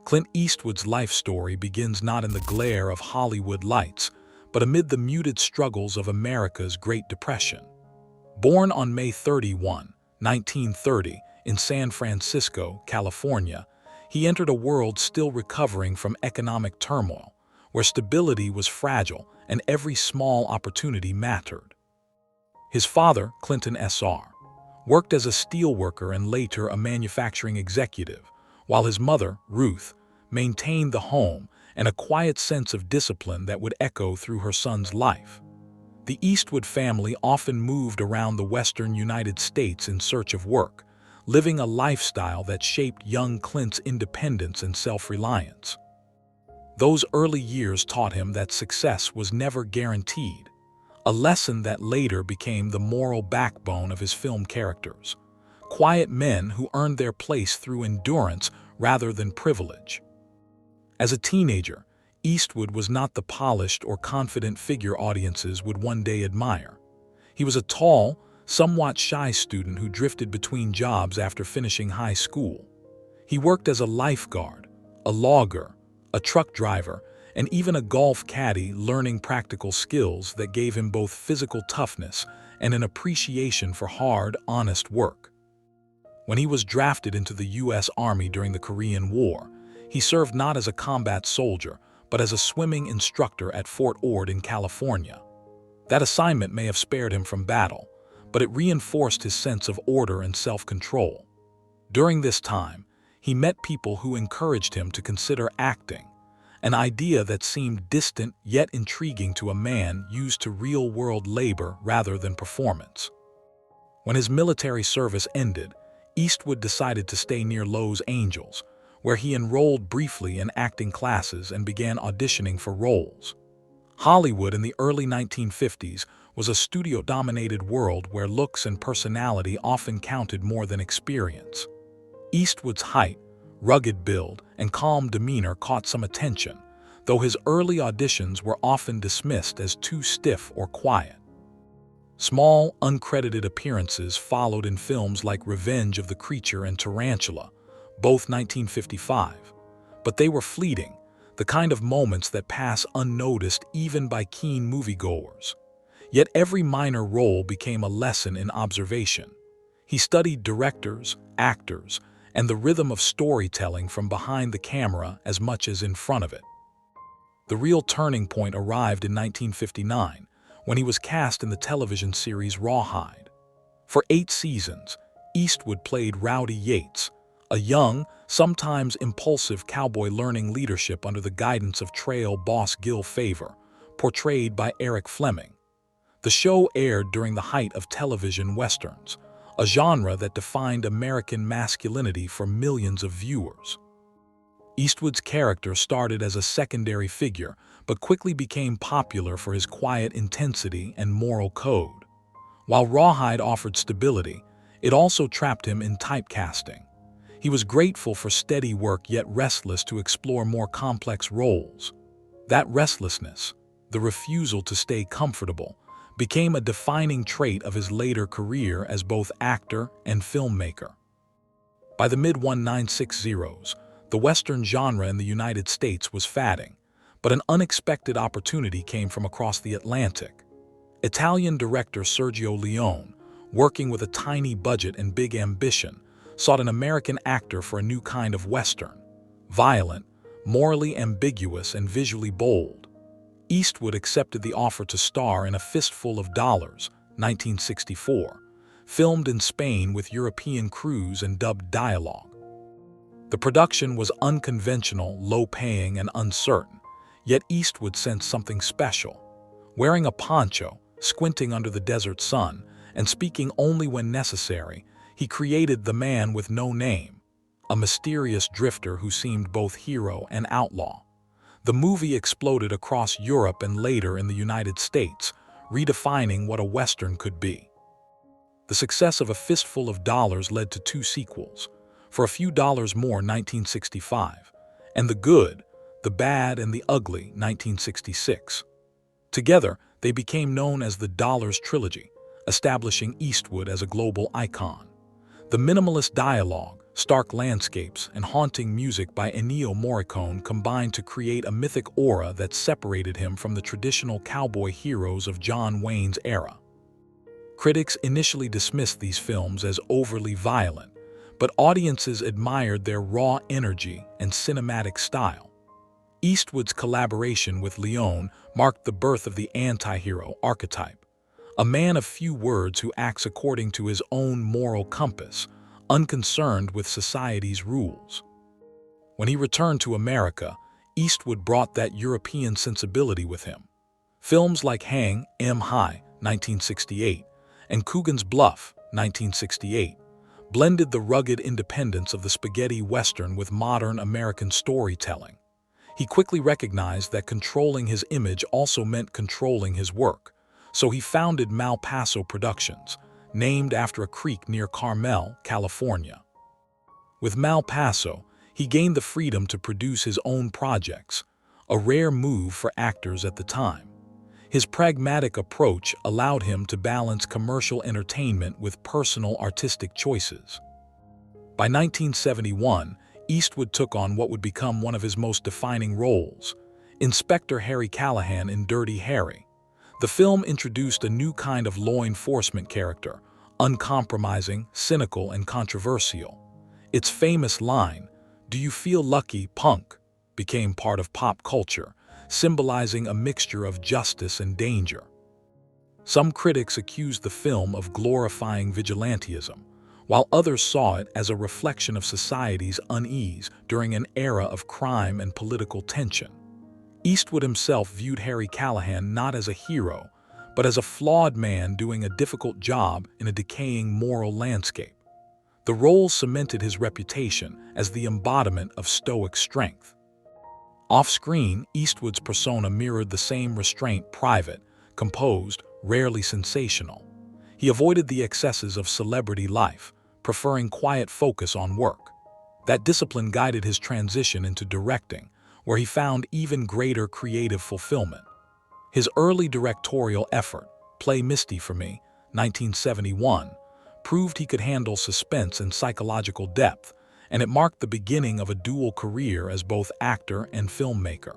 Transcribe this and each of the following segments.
Clint Eastwood's life story begins not in the glare of Hollywood lights, but amid the muted struggles of America's Great Depression. Born on May 31, 1930, in San Francisco, California, he entered a world still recovering from economic turmoil, where stability was fragile and every small opportunity mattered. His father, Clinton Sr., worked as a steelworker and later a manufacturing executive, while his mother, Ruth, maintained the home and a quiet sense of discipline that would echo through her son's life. The Eastwood family often moved around the western United States in search of work, living a lifestyle that shaped young Clint's independence and self-reliance. Those early years taught him that success was never guaranteed, a lesson that later became the moral backbone of his film characters, quiet men who earned their place through endurance rather than privilege. As a teenager, Eastwood was not the polished or confident figure audiences would one day admire. He was a tall, somewhat shy student who drifted between jobs after finishing high school. He worked as a lifeguard, a logger, a truck driver, and even a golf caddy, learning practical skills that gave him both physical toughness and an appreciation for hard, honest work. When he was drafted into the U.S. Army during the Korean War, he served not as a combat soldier, but as a swimming instructor at Fort Ord in California. That assignment may have spared him from battle, but it reinforced his sense of order and self-control. During this time, he met people who encouraged him to consider acting, an idea that seemed distant yet intriguing to a man used to real-world labor rather than performance. When his military service ended, Eastwood decided to stay near Los Angeles, where he enrolled briefly in acting classes and began auditioning for roles. Hollywood in the early 1950s was a studio-dominated world where looks and personality often counted more than experience. Eastwood's height, rugged build, and calm demeanor caught some attention, though his early auditions were often dismissed as too stiff or quiet. Small, uncredited appearances followed in films like Revenge of the Creature and Tarantula, both 1955, but they were fleeting, the kind of moments that pass unnoticed even by keen moviegoers. Yet every minor role became a lesson in observation. He studied directors, actors, and the rhythm of storytelling from behind the camera as much as in front of it. The real turning point arrived in 1959, when he was cast in the television series Rawhide. For 8 seasons, Eastwood played Rowdy Yates, a young, sometimes impulsive cowboy learning leadership under the guidance of trail boss Gil Favor, portrayed by Eric Fleming. The show aired during the height of television westerns, a genre that defined American masculinity for millions of viewers. Eastwood's character started as a secondary figure, but quickly became popular for his quiet intensity and moral code. While Rawhide offered stability, it also trapped him in typecasting. He was grateful for steady work yet restless to explore more complex roles. That restlessness, the refusal to stay comfortable, became a defining trait of his later career as both actor and filmmaker. By the mid-1960s, the Western genre in the United States was fading, but an unexpected opportunity came from across the Atlantic. Italian director Sergio Leone, working with a tiny budget and big ambition, sought an American actor for a new kind of Western, violent, morally ambiguous, and visually bold. Eastwood accepted the offer to star in A Fistful of Dollars, 1964, filmed in Spain with European crews and dubbed dialogue. The production was unconventional, low-paying, and uncertain, yet Eastwood sensed something special. Wearing a poncho, squinting under the desert sun, and speaking only when necessary, he created the man with no name, a mysterious drifter who seemed both hero and outlaw. The movie exploded across Europe and later in the United States, redefining what a Western could be. The success of A Fistful of Dollars led to 2 sequels, For a Few Dollars More 1965, and The Good, the Bad, and the Ugly 1966. Together, they became known as the Dollars Trilogy, establishing Eastwood as a global icon. The minimalist dialogue, stark landscapes, and haunting music by Ennio Morricone combined to create a mythic aura that separated him from the traditional cowboy heroes of John Wayne's era. Critics initially dismissed these films as overly violent, but audiences admired their raw energy and cinematic style. Eastwood's collaboration with Leone marked the birth of the anti-hero archetype, a man of few words who acts according to his own moral compass, unconcerned with society's rules. When he returned to America, Eastwood brought that European sensibility with him. Films like Hang 'Em High, 1968, and Coogan's Bluff, 1968, blended the rugged independence of the spaghetti western with modern American storytelling. He quickly recognized that controlling his image also meant controlling his work, so he founded Malpaso Productions, named after a creek near Carmel, California. With Malpaso, he gained the freedom to produce his own projects, a rare move for actors at the time. His pragmatic approach allowed him to balance commercial entertainment with personal artistic choices. By 1971, Eastwood took on what would become one of his most defining roles, Inspector Harry Callahan in Dirty Harry. The film introduced a new kind of law enforcement character, uncompromising, cynical, and controversial. Its famous line, "Do you feel lucky, punk?" became part of pop culture, symbolizing a mixture of justice and danger. Some critics accused the film of glorifying vigilantism, while others saw it as a reflection of society's unease during an era of crime and political tension. Eastwood himself viewed Harry Callahan not as a hero, but as a flawed man doing a difficult job in a decaying moral landscape. The role cemented his reputation as the embodiment of stoic strength. Off-screen, Eastwood's persona mirrored the same restraint: private, composed, rarely sensational. He avoided the excesses of celebrity life, preferring quiet focus on work. That discipline guided his transition into directing, where he found even greater creative fulfillment. His early directorial effort, Play Misty for Me, 1971, proved he could handle suspense and psychological depth, and it marked the beginning of a dual career as both actor and filmmaker.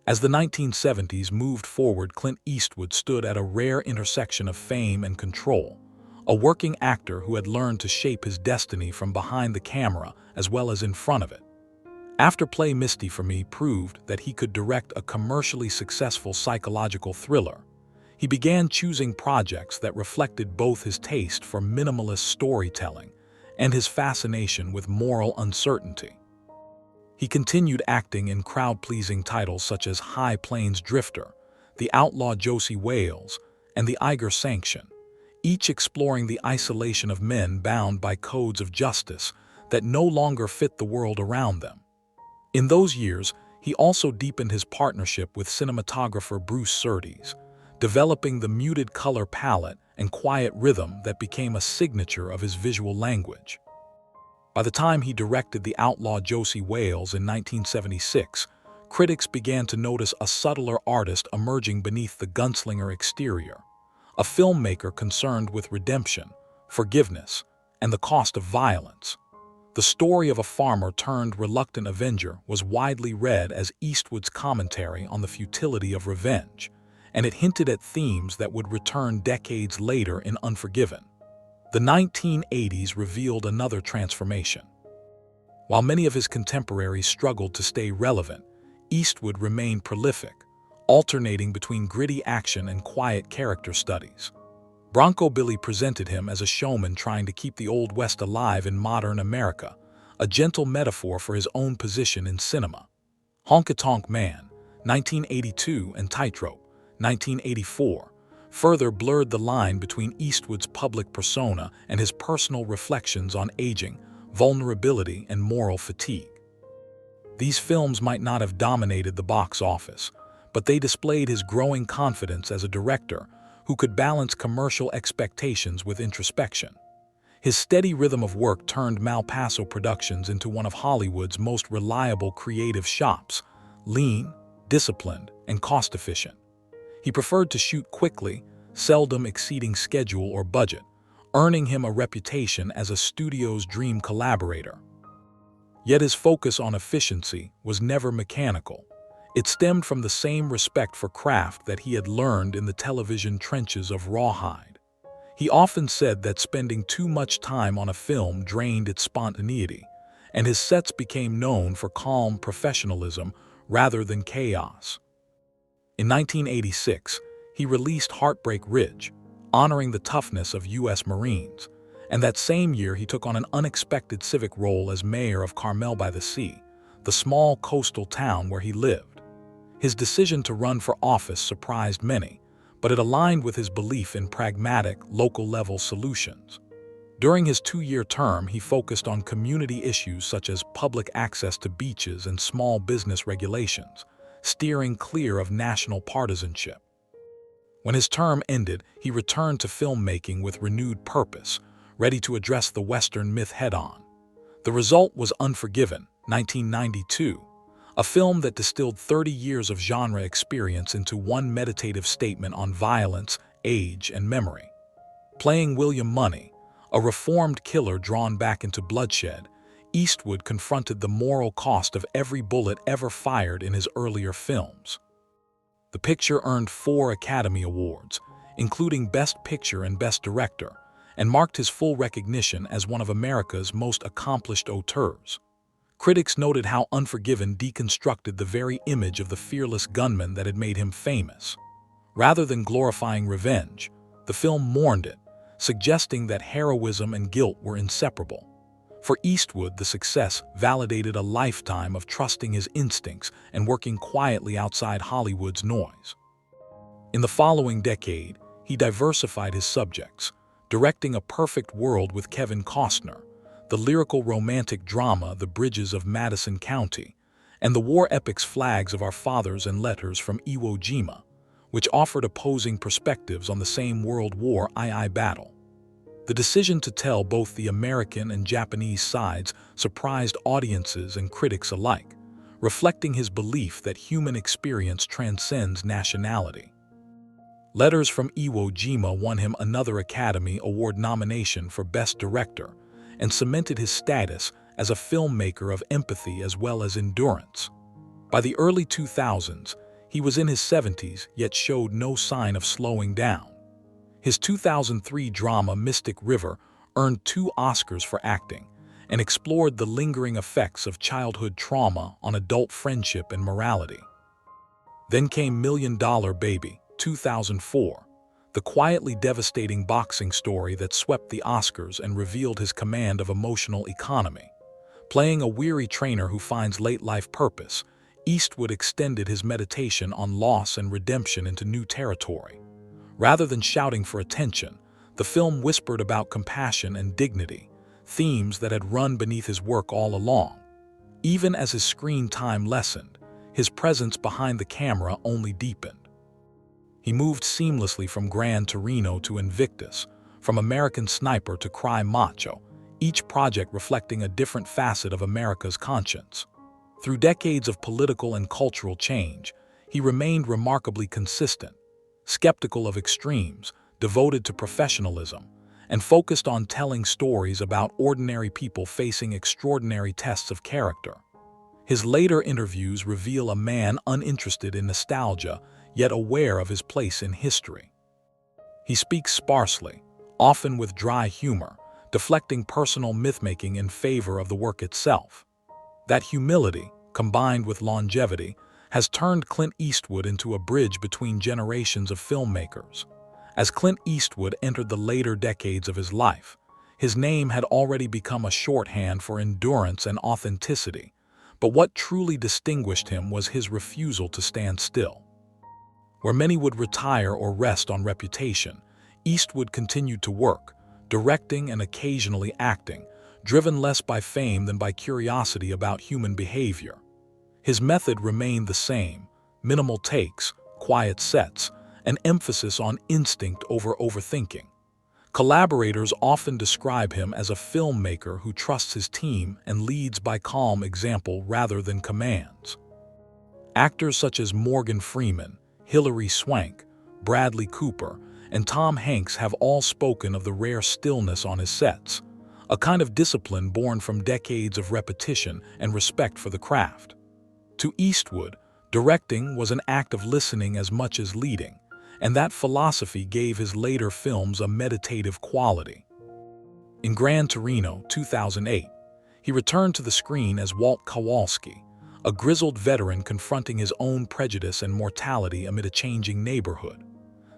As the 1970s moved forward, Clint Eastwood stood at a rare intersection of fame and control, a working actor who had learned to shape his destiny from behind the camera as well as in front of it. After Play Misty for Me proved that he could direct a commercially successful psychological thriller, he began choosing projects that reflected both his taste for minimalist storytelling and his fascination with moral uncertainty. He continued acting in crowd-pleasing titles such as High Plains Drifter, The Outlaw Josie Wales, and The Eiger Sanction, each exploring the isolation of men bound by codes of justice that no longer fit the world around them. In those years, he also deepened his partnership with cinematographer Bruce Surtees, developing the muted color palette and quiet rhythm that became a signature of his visual language. By the time he directed The Outlaw Josie Wales in 1976, critics began to notice a subtler artist emerging beneath the gunslinger exterior, a filmmaker concerned with redemption, forgiveness, and the cost of violence. The story of a farmer turned reluctant avenger was widely read as Eastwood's commentary on the futility of revenge, and it hinted at themes that would return decades later in Unforgiven. The 1980s revealed another transformation. While many of his contemporaries struggled to stay relevant, Eastwood remained prolific, alternating between gritty action and quiet character studies. Bronco Billy presented him as a showman trying to keep the Old West alive in modern America, a gentle metaphor for his own position in cinema. Honky Tonk Man, 1982, and Tightrope, 1984, further blurred the line between Eastwood's public persona and his personal reflections on aging, vulnerability, and moral fatigue. These films might not have dominated the box office, but they displayed his growing confidence as a director who could balance commercial expectations with introspection. His steady rhythm of work turned Malpaso Productions into one of Hollywood's most reliable creative shops, lean, disciplined, and cost-efficient. He preferred to shoot quickly, seldom exceeding schedule or budget, earning him a reputation as a studio's dream collaborator. Yet his focus on efficiency was never mechanical. It stemmed from the same respect for craft that he had learned in the television trenches of Rawhide. He often said that spending too much time on a film drained its spontaneity, and his sets became known for calm professionalism rather than chaos. In 1986, he released Heartbreak, honoring the toughness of U.S. Marines, and that same year he took on an unexpected civic role as mayor of Carmel by the Sea, the small coastal town where he lived. His decision to run for office surprised many, but it aligned with his belief in pragmatic, local-level solutions. During his 2-year term, he focused on community issues such as public access to beaches and small business regulations, steering clear of national partisanship. When his term ended, he returned to filmmaking with renewed purpose, ready to address the Western myth head-on. The result was Unforgiven, 1992, a film that distilled 30 years of genre experience into one meditative statement on violence, age, and memory. Playing William Money, a reformed killer drawn back into bloodshed, Eastwood confronted the moral cost of every bullet ever fired in his earlier films. The picture earned 4 Academy Awards, including Best Picture and Best Director, and marked his full recognition as one of America's most accomplished auteurs. Critics noted how Unforgiven deconstructed the very image of the fearless gunman that had made him famous. Rather than glorifying revenge, the film mourned it, suggesting that heroism and guilt were inseparable. For Eastwood, the success validated a lifetime of trusting his instincts and working quietly outside Hollywood's noise. In the following decade, he diversified his subjects, directing A Perfect World with Kevin Costner, the lyrical romantic drama The Bridges of Madison County, and the war epics Flags of Our Fathers and Letters from Iwo Jima, which offered opposing perspectives on the same World War II battle. The decision to tell both the American and Japanese sides surprised audiences and critics alike, reflecting his belief that human experience transcends nationality. Letters from Iwo Jima won him another Academy Award nomination for Best Director and cemented his status as a filmmaker of empathy as well as endurance. By the early 2000s, he was in his 70s yet showed no sign of slowing down. His 2003 drama Mystic River earned 2 Oscars for acting and explored the lingering effects of childhood trauma on adult friendship and morality. Then came Million Dollar Baby, 2004, the quietly devastating boxing story that swept the Oscars and revealed his command of emotional economy. Playing a weary trainer who finds late-life purpose, Eastwood extended his meditation on loss and redemption into new territory. Rather than shouting for attention, the film whispered about compassion and dignity, themes that had run beneath his work all along. Even as his screen time lessened, his presence behind the camera only deepened. He moved seamlessly from Gran Torino to Invictus, from American Sniper to Cry Macho, each project reflecting a different facet of America's conscience. Through decades of political and cultural change, he remained remarkably consistent, skeptical of extremes, devoted to professionalism, and focused on telling stories about ordinary people facing extraordinary tests of character. His later interviews reveal a man uninterested in nostalgia, yet aware of his place in history. He speaks sparsely, often with dry humor, deflecting personal myth-making in favor of the work itself. That humility, combined with longevity, has turned Clint Eastwood into a bridge between generations of filmmakers. As Clint Eastwood entered the later decades of his life, his name had already become a shorthand for endurance and authenticity, but what truly distinguished him was his refusal to stand still. Where many would retire or rest on reputation, Eastwood continued to work, directing and occasionally acting, driven less by fame than by curiosity about human behavior. His method remained the same: minimal takes, quiet sets, an emphasis on instinct over overthinking. Collaborators often describe him as a filmmaker who trusts his team and leads by calm example rather than commands. Actors such as Morgan Freeman, Hilary Swank, Bradley Cooper, and Tom Hanks have all spoken of the rare stillness on his sets, a kind of discipline born from decades of repetition and respect for the craft. To Eastwood, directing was an act of listening as much as leading, and that philosophy gave his later films a meditative quality. In Gran Torino, 2008, he returned to the screen as Walt Kowalski, a grizzled veteran confronting his own prejudice and mortality amid a changing neighborhood.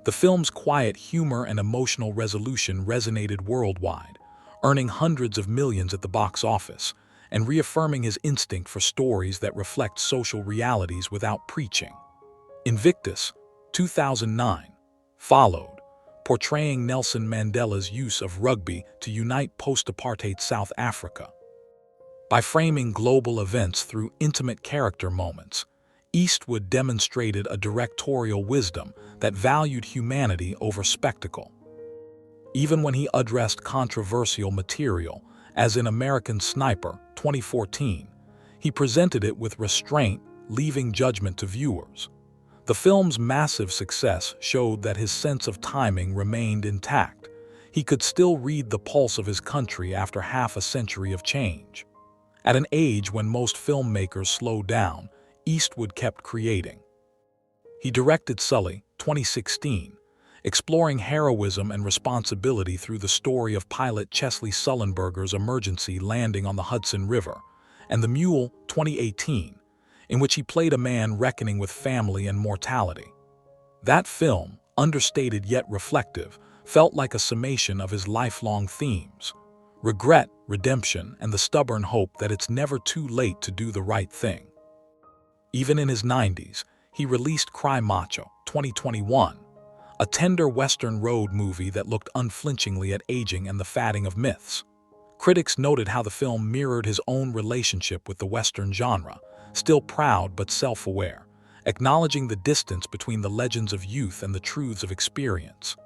The film's quiet humor and emotional resolution resonated worldwide, earning hundreds of millions at the box office, and reaffirming his instinct for stories that reflect social realities without preaching. Invictus, 2009, followed, portraying Nelson Mandela's use of rugby to unite post-apartheid South Africa. By framing global events through intimate character moments, Eastwood demonstrated a directorial wisdom that valued humanity over spectacle. Even when he addressed controversial material, as in American Sniper, 2014, he presented it with restraint, leaving judgment to viewers. The film's massive success showed that his sense of timing remained intact. He could still read the pulse of his country after half a century of change. At an age when most filmmakers slowed down, Eastwood kept creating. He directed Sully, 2016, exploring heroism and responsibility through the story of pilot Chesley Sullenberger's emergency landing on the Hudson River, and The Mule, 2018, in which he played a man reckoning with family and mortality. That film, understated yet reflective, felt like a summation of his lifelong themes: regret, redemption, and the stubborn hope that it's never too late to do the right thing. Even in his 90s, he released Cry Macho, 2021, a tender Western road movie that looked unflinchingly at aging and the fatting of myths. Critics noted how the film mirrored his own relationship with the Western genre, still proud but self-aware, acknowledging the distance between the legends of youth and the truths of experience.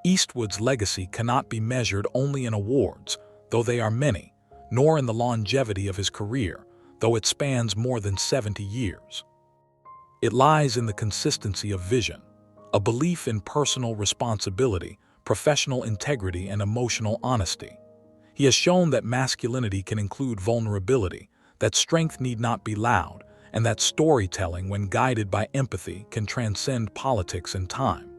Eastwood's legacy cannot be measured only in awards, though they are many, nor in the longevity of his career, though it spans more than 70 years. It lies in the consistency of vision, a belief in personal responsibility, professional integrity, and emotional honesty. He has shown that masculinity can include vulnerability, that strength need not be loud, and that storytelling, when guided by empathy, can transcend politics and time.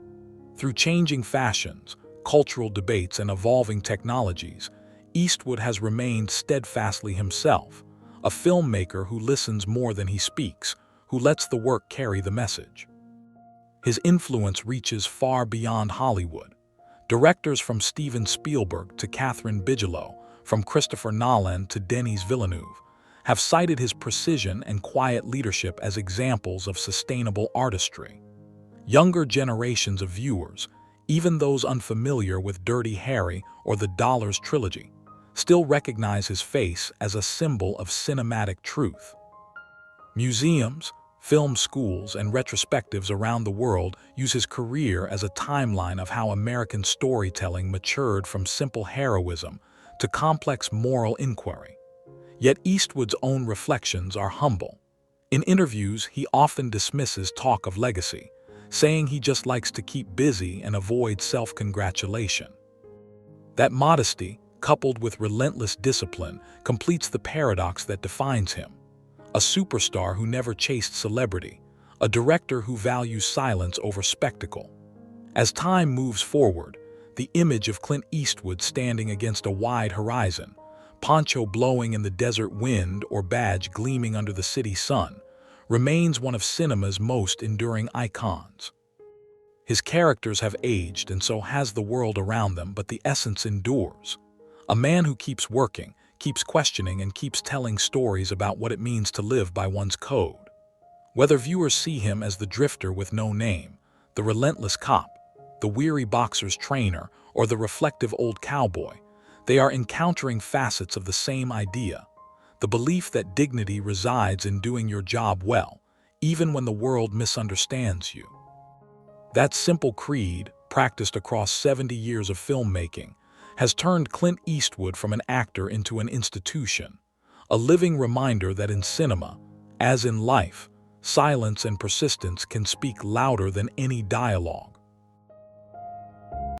Through changing fashions, cultural debates, and evolving technologies, Eastwood has remained steadfastly himself, a filmmaker who listens more than he speaks, who lets the work carry the message. His influence reaches far beyond Hollywood. Directors from Steven Spielberg to Catherine Bigelow, from Christopher Nolan to Denis Villeneuve, have cited his precision and quiet leadership as examples of sustainable artistry. Younger generations of viewers, even those unfamiliar with Dirty Harry or the Dollars trilogy, still recognize his face as a symbol of cinematic truth. Museums, film schools, and retrospectives around the world use his career as a timeline of how American storytelling matured from simple heroism to complex moral inquiry. Yet Eastwood's own reflections are humble. In interviews, he often dismisses talk of legacy, saying he just likes to keep busy and avoid self-congratulation. That modesty, coupled with relentless discipline, completes the paradox that defines him. A superstar who never chased celebrity, a director who values silence over spectacle. As time moves forward, the image of Clint Eastwood standing against a wide horizon, poncho blowing in the desert wind or badge gleaming under the city sun, remains one of cinema's most enduring icons. His characters have aged, and so has the world around them, but the essence endures. A man who keeps working, keeps questioning, and keeps telling stories about what it means to live by one's code. Whether viewers see him as the drifter with no name, the relentless cop, the weary boxer's trainer, or the reflective old cowboy, they are encountering facets of the same idea: the belief that dignity resides in doing your job well, even when the world misunderstands you. That simple creed, practiced across 70 years of filmmaking, has turned Clint Eastwood from an actor into an institution, a living reminder that in cinema, as in life, silence and persistence can speak louder than any dialogue.